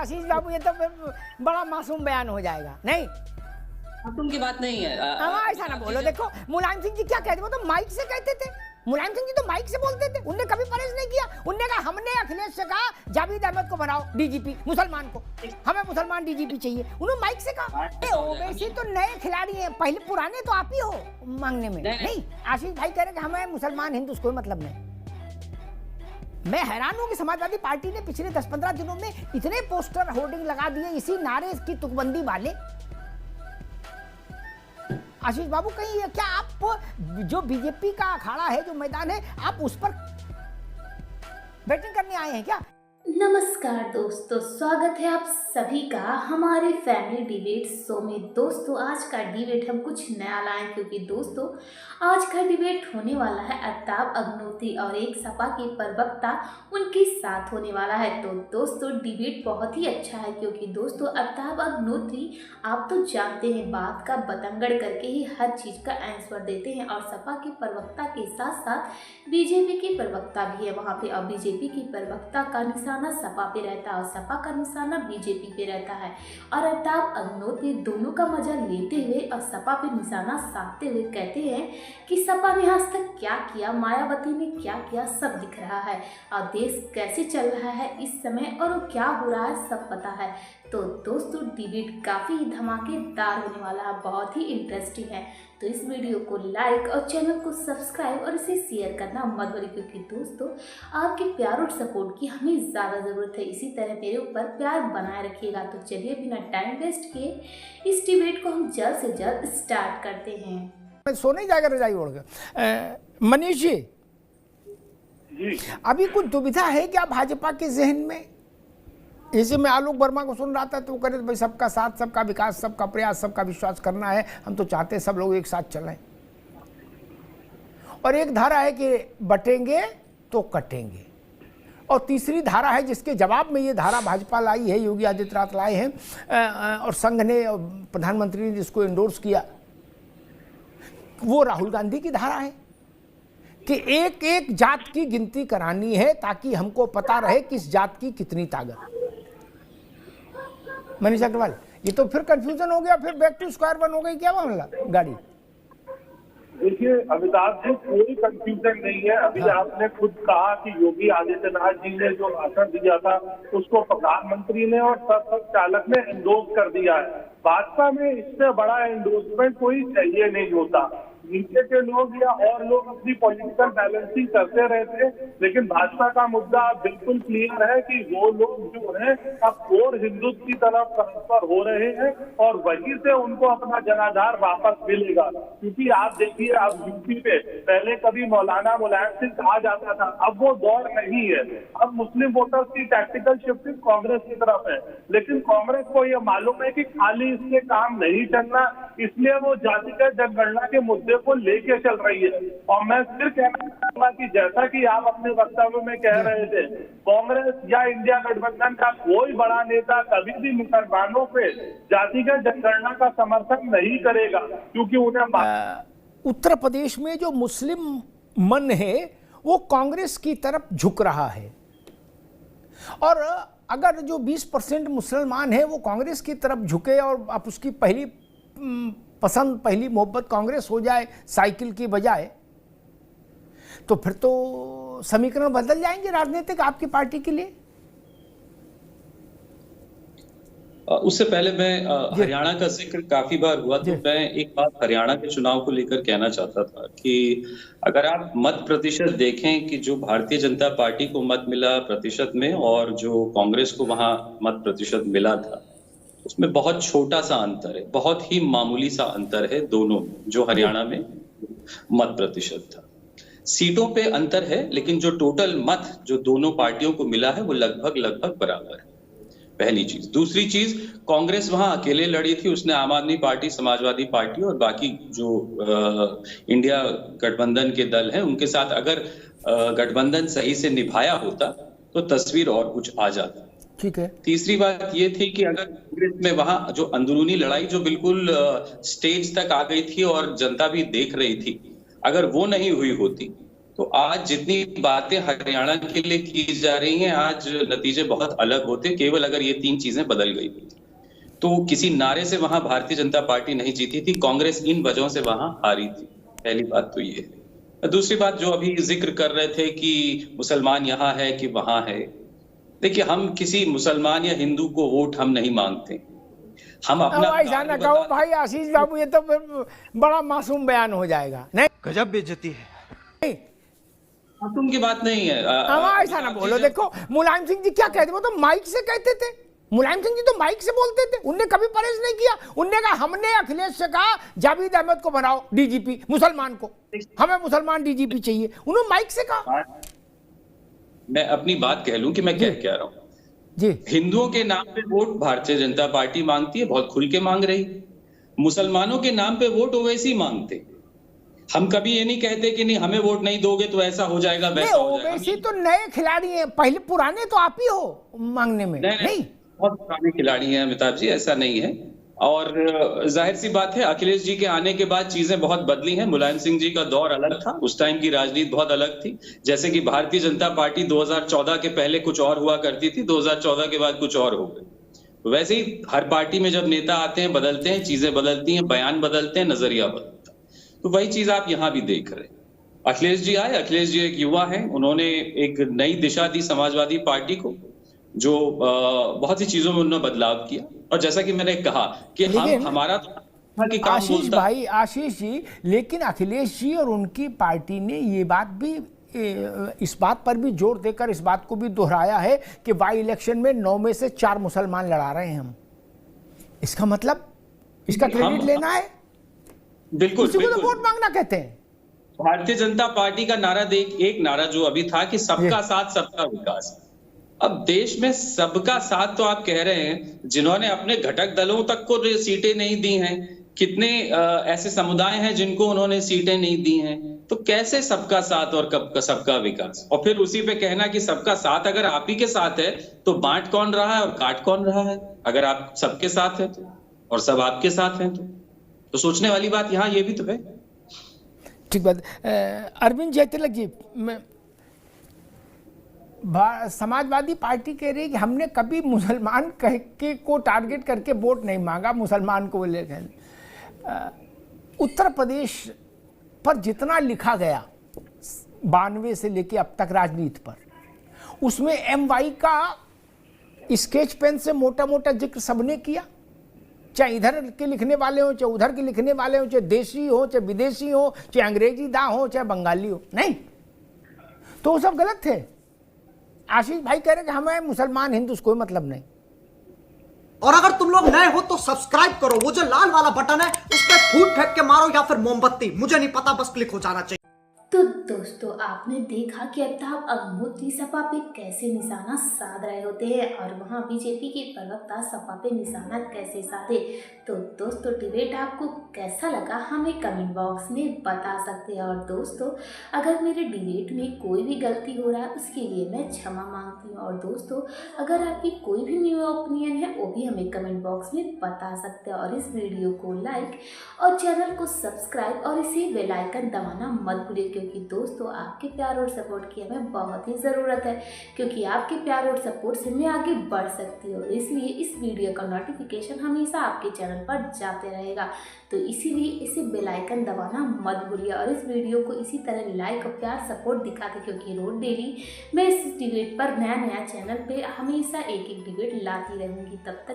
आशीष बाबू, ये तो बड़ा मासूम बयान हो जाएगा। नहीं, की बात नहीं है। ऐसा ना बोलो। देखो मुलायम सिंह जी क्या कहते, वो तो माइक से कहते थे। मुलायम सिंह जी तो माइक से बोलते थे, उनने कभी परहेज नहीं किया। उनने कहा हमने अखिलेश से कहा जावेद अहमद को बनाओ डीजीपी, मुसलमान को, हमें मुसलमान डीजीपी चाहिए। उन्होंने माइक से कहा। ओवैसी तो नए खिलाड़ी हैं, पहले पुराने तो आप ही हो मांगने में। नहीं, आशीष भाई कह रहे कि हमें मुसलमान हिंदू कोई मतलब नहीं। मैं हैरान हूं कि समाजवादी पार्टी ने पिछले 10-15 दिनों में इतने पोस्टर होर्डिंग लगा दिए इसी नारे की तुकबंदी वाले। आशीष बाबू, कहीं क्या आप जो बीजेपी का अखाड़ा है, जो मैदान है, आप उस पर बैटिंग करने आए हैं क्या? नमस्कार दोस्तों, स्वागत है आप सभी का हमारे फैमिली डिबेट शो में। दोस्तों आज का डिबेट हम कुछ नया लाए, क्योंकि दोस्तों आज का डिबेट होने वाला है अल्ताफ अग्नोत्री और एक सपा के प्रवक्ता उनके साथ होने वाला है। तो दोस्तों डिबेट बहुत ही अच्छा है, क्योंकि दोस्तों अल्ताफ अग्नोत्री आप तो जानते हैं बात का बतंगड़ करके ही हर चीज़ का आंसर देते हैं, और सपा के प्रवक्ता के साथ साथ बीजेपी के प्रवक्ता भी है वहाँ पे। और बीजेपी के प्रवक्ता का निशाना सपा पे रहता है और सपा का निशाना बीजेपी पे रहता है। और अल्ताफ अग्नोत्री दोनों का मजा लेते हुए और सपा पे निशाना साधते हुए कहते हैं कि सपा ने आज तक क्या किया, मायावती ने क्या किया, सब दिख रहा है, और देश कैसे चल रहा है इस समय और वो क्या हो रहा है सब पता है। तो दोस्तों डिबेट काफ़ी धमाकेदार होने वाला है, बहुत ही इंटरेस्टिंग है। तो इस वीडियो को लाइक और चैनल को सब्सक्राइब और इसे शेयर करना मत भूलिए, क्योंकि दोस्तों आपके प्यार और सपोर्ट की हमें ज़्यादा ज़रूरत है। इसी तरह मेरे ऊपर प्यार बनाए रखिएगा। तो चलिए बिना टाइम वेस्ट किए इस डिबेट को हम जल्द से जल्द स्टार्ट करते हैं। मैं सो नहीं जाएगा रजाई ओढ़ कर। मनीष जी, अभी कुछ दुविधा है क्या भाजपा के जहन में? जैसे मैं आलोक वर्मा को सुन रहा था तो वो कह रहे थे भाई सबका साथ, सबका विकास, सबका प्रयास, सबका विश्वास करना है, हम तो चाहते हैं सब लोग एक साथ चलें। और एक धारा है कि बटेंगे तो कटेंगे, और तीसरी धारा है जिसके जवाब में ये धारा भाजपा लाई है, योगी आदित्यनाथ लाए हैं और संघ ने और प्रधानमंत्री ने जिसको एंडोर्स किया, वो राहुल गांधी की धारा है कि एक एक जात की गिनती करानी है ताकि हमको पता रहे किस जात की कितनी ताकत। मनीष अग्रवाल, ये तो फिर कंफ्यूजन हो गया, फिर बैक टू स्क्वायर वन हो गई क्या मामला गाड़ी? देखिए अमिताभ जी, कोई कंफ्यूजन नहीं है। अभी आपने खुद कहा कि योगी आदित्यनाथ जी ने जो भाषण दिया था उसको प्रधानमंत्री ने और सब चालक ने एंडोर्स कर दिया है। भाजपा में इससे बड़ा एंडोर्समेंट कोई चाहिए नहीं होता। नीचे के लोग या और लोग अपनी पॉलिटिकल बैलेंसिंग करते रहते, लेकिन भाजपा का मुद्दा बिल्कुल क्लियर है कि वो लोग जो हैं अब कोर हिंदुत्व की तरफ ट्रांसफर हो रहे हैं और वहीं से उनको अपना जनाधार वापस मिलेगा। क्योंकि आप देखिए अब यूपी पे पहले कभी मौलाना मुलायम सिंह कहा जाता था, अब वो दौर नहीं है। अब मुस्लिम वोटर्स की टैक्टिकल शिफ्टिंग कांग्रेस की तरफ है, लेकिन कांग्रेस को ये मालूम है कि खाली इससे काम नहीं चलना, इसलिए वो जातिगत जनगणना के मुद्दे को लेके चल रही है। और मैं फिर कहना चाहूंगा कि जैसा कि आप अपने वक्तव्य में कह रहे थे, कांग्रेस या इंडिया गठबंधन का कोई बड़ा नेता कभी भी मुसलमानों पे जातिगत जनगणना का समर्थन नहीं करेगा, क्योंकि उन्हें उत्तर प्रदेश में जो मुस्लिम मन है वो कांग्रेस की तरफ झुक रहा है, और अगर जो 20% मुसलमान है वो कांग्रेस की तरफ झुके और आप उसकी पहली पसंद, पहली मोहब्बत कांग्रेस हो जाए साइकिल की बजाय, तो फिर तो समीकरण बदल जाएंगे राजनीतिक आपकी पार्टी के लिए। उससे पहले मैं हरियाणा का जिक्र काफी बार हुआ, तो मैं एक बात हरियाणा के चुनाव को लेकर कहना चाहता था कि अगर आप मत प्रतिशत देखें कि जो भारतीय जनता पार्टी को मत मिला प्रतिशत में और जो कांग्रेस को वहां मत प्रतिशत मिला था, उसमें बहुत छोटा सा अंतर है, बहुत ही मामूली सा अंतर है दोनों में। जो हरियाणा में मत प्रतिशत था, सीटों पे अंतर है, लेकिन जो टोटल मत जो दोनों पार्टियों को मिला है वो लगभग बराबर है। पहली चीज। दूसरी चीज, कांग्रेस वहां अकेले लड़ी थी, उसने आम आदमी पार्टी, समाजवादी पार्टी और बाकी जो इंडिया गठबंधन के दल हैं उनके साथ अगर गठबंधन सही से निभाया होता तो तस्वीर और कुछ आ जाता। ठीक है। तीसरी बात ये थी कि अगर कांग्रेस में वहां जो अंदरूनी लड़ाई जो बिल्कुल स्टेज तक आ गई थी और जनता भी देख रही थी, अगर वो नहीं हुई होती तो आज जितनी बातें हरियाणा के लिए की जा रही हैं, आज नतीजे बहुत अलग होते केवल अगर ये 3 चीजें बदल गई। तो किसी नारे से वहां भारतीय जनता पार्टी नहीं जीती थी, कांग्रेस इन वजहों से वहां हारी थी। पहली बात तो ये है। दूसरी बात जो अभी जिक्र कर रहे थे कि मुसलमान यहाँ है कि वहां है, देखिए हम किसी मुसलमान या हिंदू को वोट हम नहीं मांगते। हम अपना ऐसा ना कहो भाई आशीष बाबू, ये तो बड़ा मासूम बयान हो जाएगा। नहीं गजब बेइज्जती है। मासूम की बात नहीं है। ऐसा ना बोलो। देखो मुलायम सिंह जी क्या कहते, वो तो माइक से कहते थे। मुलायम सिंह जी तो माइक से बोलते थे, उनने कभी परहेज नहीं किया। उनने कहा हमने अखिलेश से कहा जावेद अहमद को बनाओ डीजीपी, मुसलमान को, हमें मुसलमान डीजीपी चाहिए। उन्होंने माइक से कहा। मैं अपनी बात कह लूं कि मैं क्या रहा हूं जी। हिंदुओं के नाम पे वोट भारतीय जनता पार्टी मांगती है, बहुत खुल के मांग रही। मुसलमानों के नाम पे वोट ओवैसी मांगते। हम कभी ये नहीं कहते कि नहीं हमें वोट नहीं दोगे तो ऐसा हो जाएगा वैसा हो जाएगा। ओवैसी तो नए खिलाड़ी हैं, पहले पुराने तो आप ही हो मांगने में। नहीं बहुत पुराने खिलाड़ी हैं अमिताभ जी, ऐसा नहीं है। और जाहिर सी बात है अखिलेश जी के आने के बाद चीजें बहुत बदली हैं। मुलायम सिंह जी का दौर अलग था, उस टाइम की राजनीति बहुत अलग थी। जैसे कि भारतीय जनता पार्टी 2014 के पहले कुछ और हुआ करती थी, 2014 के बाद कुछ और हो गई। वैसे ही हर पार्टी में जब नेता आते हैं बदलते हैं, चीजें बदलती हैं, बयान बदलते हैं, नजरिया बदलता है। तो वही चीज आप यहाँ भी देख रहे हैं। अखिलेश जी आए, अखिलेश जी एक युवा हैं, उन्होंने एक नई दिशा दी समाजवादी पार्टी को, जो बहुत सी चीजों में उन्होंने बदलाव किया। और जैसा कि मैंने कहा कि हमारा तो कि काम आशीष भाई, आशीष जी, लेकिन अखिलेश जी और उनकी पार्टी ने ये बात भी, इस बात पर भी जोर देकर इस बात को भी दोहराया है कि बाई इलेक्शन में 9 में से 4 मुसलमान लड़ा रहे हैं हम। इसका मतलब इसका क्रेडिट लेना है। बिल्कुल, उसी को तो वोट मांगना कहते हैं। भारतीय जनता पार्टी का नारा एक नारा जो अभी था कि सबका साथ सबका विकास। अब देश में सबका साथ तो आप कह रहे हैं, जिन्होंने अपने घटक दलों तक को सीटें नहीं दी हैं, कितने ऐसे समुदाय हैं जिनको उन्होंने सीटें नहीं दी हैं। तो कैसे सबका साथ और सबका विकास? और फिर उसी पे कहना कि सबका साथ अगर आप ही के साथ है तो बांट कौन रहा है और काट कौन रहा है? अगर आप सबके साथ है तो, और सब आपके साथ हैं तो सोचने वाली बात यहाँ ये भी तो है। ठीक बात। अरविंद जयतिलक जी, समाजवादी पार्टी कह रही है कि हमने कभी मुसलमान को टारगेट करके वोट नहीं मांगा, मुसलमान को लेकर। उत्तर प्रदेश पर जितना लिखा गया 92 से लेके अब तक राजनीति पर, उसमें MY का स्केच पेन से मोटा मोटा जिक्र सबने किया, चाहे इधर के लिखने वाले हो, चाहे उधर के लिखने वाले हो, चाहे देशी हो, चाहे विदेशी हो, चाहे अंग्रेजी दा हो, चाहे बंगाली हो। नहीं, तो वो सब गलत थे। आशीष भाई कह रहे कि हमें मुसलमान हिंदू कोई मतलब नहीं। और अगर तुम लोग नए हो तो सब्सक्राइब करो, वो जो लाल वाला बटन है उस पर फूट फेंक के मारो या फिर मोमबत्ती, मुझे नहीं पता, बस क्लिक हो जाना चाहिए। तो दोस्तों आपने देखा कि अमिताभ अग्निहोत्री सपा पे कैसे निशाना साध रहे होते हैं और वहाँ बीजेपी के प्रवक्ता सपा पे निशाना कैसे साधे। तो दोस्तों डिबेट आपको कैसा लगा हमें कमेंट बॉक्स में बता सकते हैं। और दोस्तों अगर मेरे डिबेट में कोई भी गलती हो रहा है उसके लिए मैं क्षमा मांगती हूँ। और दोस्तों अगर आपकी कोई भी न्यू ओपिनियन है वो भी हमें कमेंट बॉक्स में बता सकते हैं। और इस वीडियो को लाइक और चैनल को सब्सक्राइब और इसी बेल आइकन दबाना मत भूलिए, क्योंकि दोस्तों आपके प्यार और सपोर्ट की हमें बहुत ही ज़रूरत है, क्योंकि आपके प्यार और सपोर्ट से मैं आगे बढ़ सकती हूँ। इसलिए इस वीडियो का नोटिफिकेशन हमेशा आपके चैनल पर जाते रहेगा, तो इसीलिए इसे बेल आइकन दबाना मत भूलिए। और इस वीडियो को इसी तरह लाइक और प्यार सपोर्ट दिखाते, क्योंकि रोज डेली मैं इस डिबेट पर नया चैनल पे हमेशा एक डिबेट लाती रहूँगी। तब तक